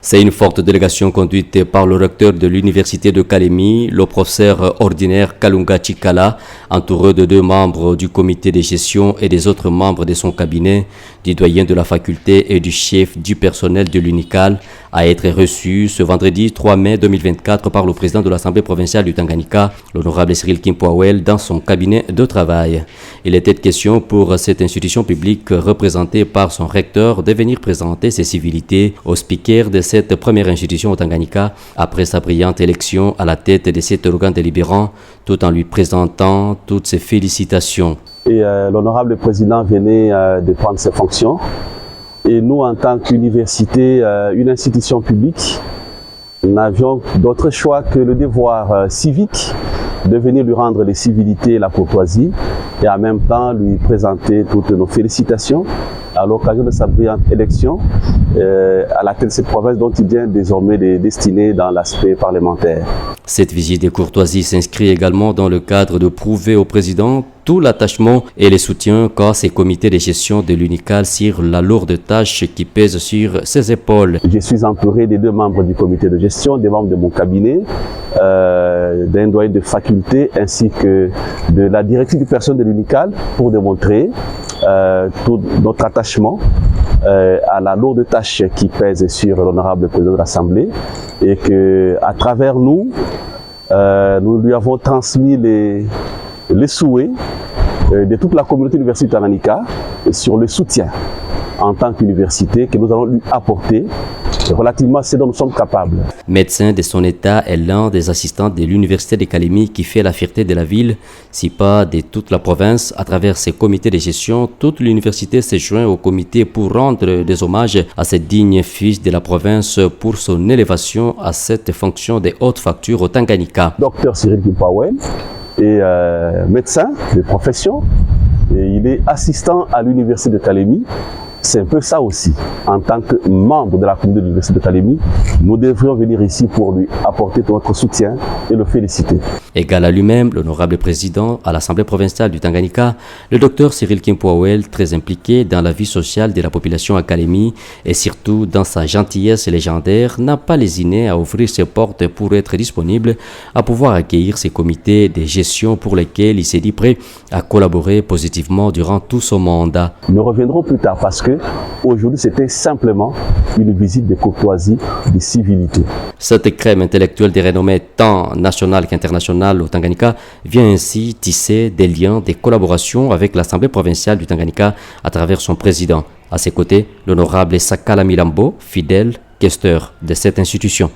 C'est une forte délégation conduite par le recteur de l'université de Kalemi, le professeur ordinaire Kalunga Chikala, entouré de 2 membres du comité de gestion et des autres membres de son cabinet, du doyen de la faculté et du chef du personnel de l'UNICAL, à être reçu ce vendredi 3 mai 2024 par le président de l'Assemblée provinciale du Tanganyika, l'honorable Cyril Kimpoawel, dans son cabinet de travail. Il était question pour cette institution publique représentée par son recteur de venir présenter ses civilités au speaker de cette première institution au Tanganyika après sa brillante élection à la tête de cet organe délibérant, tout en lui présentant toutes ses félicitations. Et l'honorable président venait de prendre ses fonctions. Et nous, en tant qu'université, une institution publique, n'avions d'autre choix que le devoir civique de venir lui rendre les civilités et la courtoisie et en même temps lui présenter toutes nos félicitations à l'occasion de sa brillante élection à la tête de cette province dont il vient désormais de destiner dans l'aspect parlementaire. Cette visite de courtoisie s'inscrit également dans le cadre de prouver au président tout l'attachement et le soutien qu'a ses comités de gestion de l'UNICAL sur la lourde tâche qui pèse sur ses épaules. Je suis entouré des 2 membres du comité de gestion, des membres de mon cabinet, d'un doyen de faculté ainsi que de la directrice du personnel de l'UNICAL pour démontrer tout notre attachement à la lourde tâche qui pèse sur l'honorable président de l'Assemblée et que à travers nous, nous lui avons transmis les souhaits de toute la communauté universitaire Tanganyika sur le soutien en tant qu'université que nous allons lui apporter relativement à ce dont nous sommes capables. Médecin de son état est l'un des assistants de l'université de Kalemi qui fait la fierté de la ville, si pas de toute la province. À travers ses comités de gestion, toute l'université s'est joint au comité pour rendre des hommages à ce digne fils de la province pour son élévation à cette fonction de haute facture au Tanganyika. Docteur Cyril Kimpoawel est médecin de profession et il est assistant à l'université de Kalemi. C'est un peu ça aussi. En tant que membre de la communauté de l'université de Kalemi, nous devrions venir ici pour lui apporter notre soutien et le féliciter. Égal à lui-même, l'honorable président à l'Assemblée provinciale du Tanganyika, le docteur Cyril Kimpoawel, très impliqué dans la vie sociale de la population à Kalemi et surtout dans sa gentillesse légendaire, n'a pas lésiné à ouvrir ses portes pour être disponible à pouvoir accueillir ses comités de gestion pour lesquels il s'est dit prêt à collaborer positivement durant tout son mandat. Nous reviendrons plus tard parce que aujourd'hui c'était simplement une visite de courtoisie, de civilité. Cette crème intellectuelle de renommée tant nationale qu'internationale au Tanganyika vient ainsi tisser des liens de collaboration avec l'Assemblée provinciale du Tanganyika à travers son président. À ses côtés, l'honorable Sakala Milambo, fidèle questeur de cette institution.